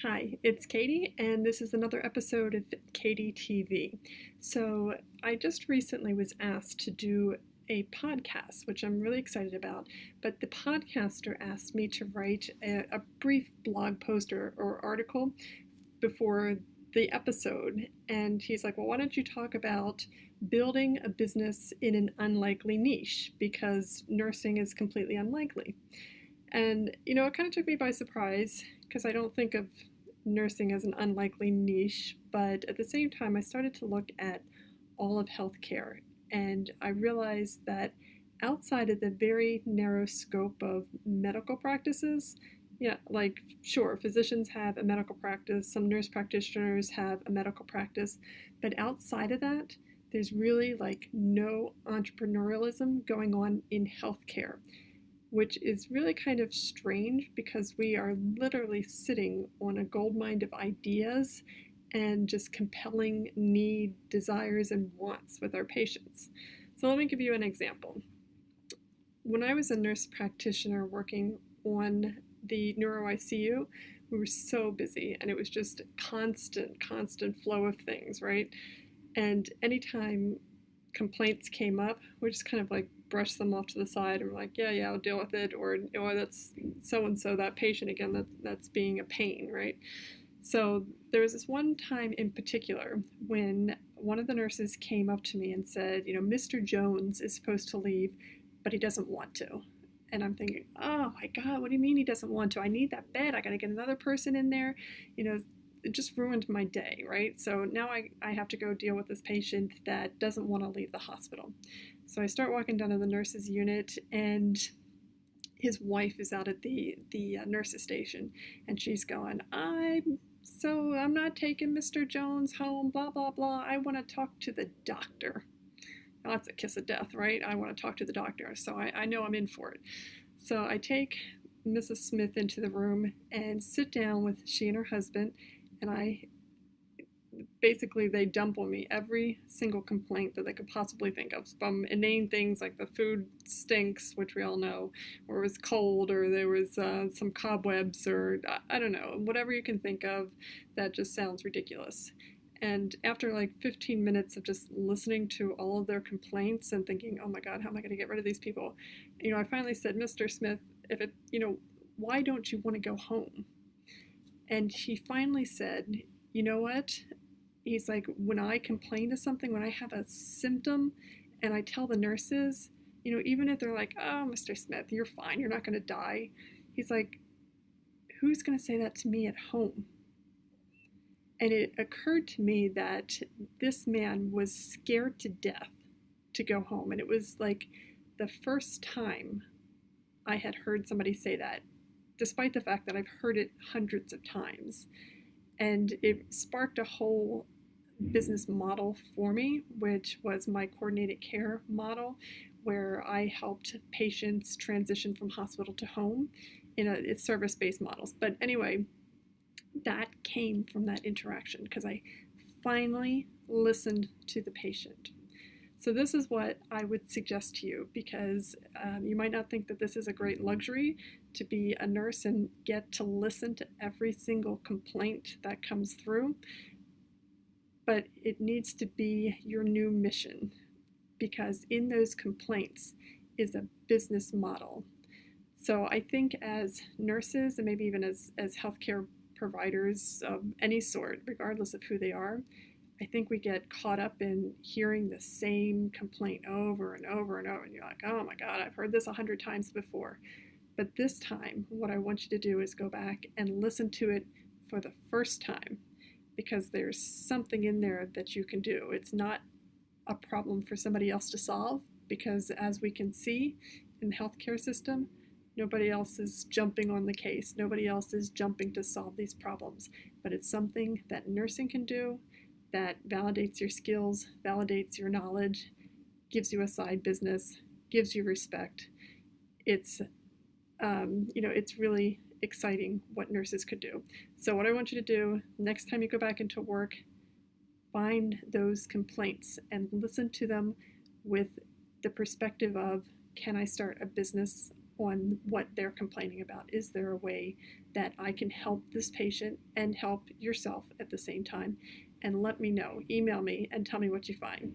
Hi, it's Catie, and this is another episode of Catie TV. So, I just recently was asked to do a podcast, which I'm really excited about, but the podcaster asked me to write a brief blog post or article before the episode, and he's like, well, why don't you talk about building a business in an unlikely niche, because nursing is completely unlikely. And, it kind of took me by surprise because I don't think of nursing as an unlikely niche, but at the same time, I started to look at all of healthcare and I realized that outside of the very narrow scope of medical practices, yeah, like sure, physicians have a medical practice, some nurse practitioners have a medical practice, but outside of that, there's really like no entrepreneurialism going on in healthcare, which is really kind of strange because we are literally sitting on a goldmine of ideas and just compelling need, desires, and wants with our patients. So let me give you an example. When I was a nurse practitioner working on the neuro ICU, we were so busy and it was just constant flow of things, right? And anytime complaints came up, we just kind of like brush them off to the side and we're like, yeah, I'll deal with it, or that's so-and-so, that patient again, that's being a pain, right? So there was this one time in particular when one of the nurses came up to me and said, Mr. Jones is supposed to leave, but he doesn't want to. And I'm thinking, oh my God, what do you mean he doesn't want to? I need that bed. I got to get another person in there. It just ruined my day, right? So now I have to go deal with this patient that doesn't want to leave the hospital. So I start walking down to the nurses unit, and his wife is out at the nurses station, and she's going, I'm not taking Mr. Jones home, blah, blah, blah. I want to talk to the doctor. Well, that's a kiss of death, right? I want to talk to the doctor, so I know I'm in for it. So I take Mrs. Smith into the room and sit down with she and her husband, and they dump on me every single complaint that they could possibly think of, from inane things like the food stinks, which we all know, or it was cold, or there was some cobwebs, or I don't know, whatever you can think of that just sounds ridiculous. And after like 15 minutes of just listening to all of their complaints and thinking, oh my God, how am I going to get rid of these people? I finally said, Mr. Smith, why don't you want to go home? And he finally said, you know what? He's like, when I complain to something, when I have a symptom and I tell the nurses, even if they're like, oh, Mr. Smith, you're fine, you're not going to die. He's like, who's going to say that to me at home? And it occurred to me that this man was scared to death to go home. And it was like the first time I had heard somebody say that, despite the fact that I've heard it hundreds of times. And it sparked a whole business model for me, which was my coordinated care model, where I helped patients transition from hospital to home. It's service-based models. But anyway, that came from that interaction because I finally listened to the patient. So this is what I would suggest to you, because you might not think that this is a great luxury to be a nurse and get to listen to every single complaint that comes through, but it needs to be your new mission, because in those complaints is a business model. So I think as nurses, and maybe even as healthcare providers of any sort, regardless of who they are, I think we get caught up in hearing the same complaint over and over and over, and you're like, oh my God, I've heard this 100 times before. But this time, what I want you to do is go back and listen to it for the first time, because there's something in there that you can do. It's not a problem for somebody else to solve, because as we can see in the healthcare system, nobody else is jumping on the case. Nobody else is jumping to solve these problems. But it's something that nursing can do that validates your skills, validates your knowledge, gives you a side business, gives you respect. It's really exciting what nurses could do. So what I want you to do next time you go back into work, find those complaints and listen to them with the perspective of, can I start a business on what they're complaining about? Is there a way that I can help this patient and help yourself at the same time. And let me know. Email me and tell me what you find.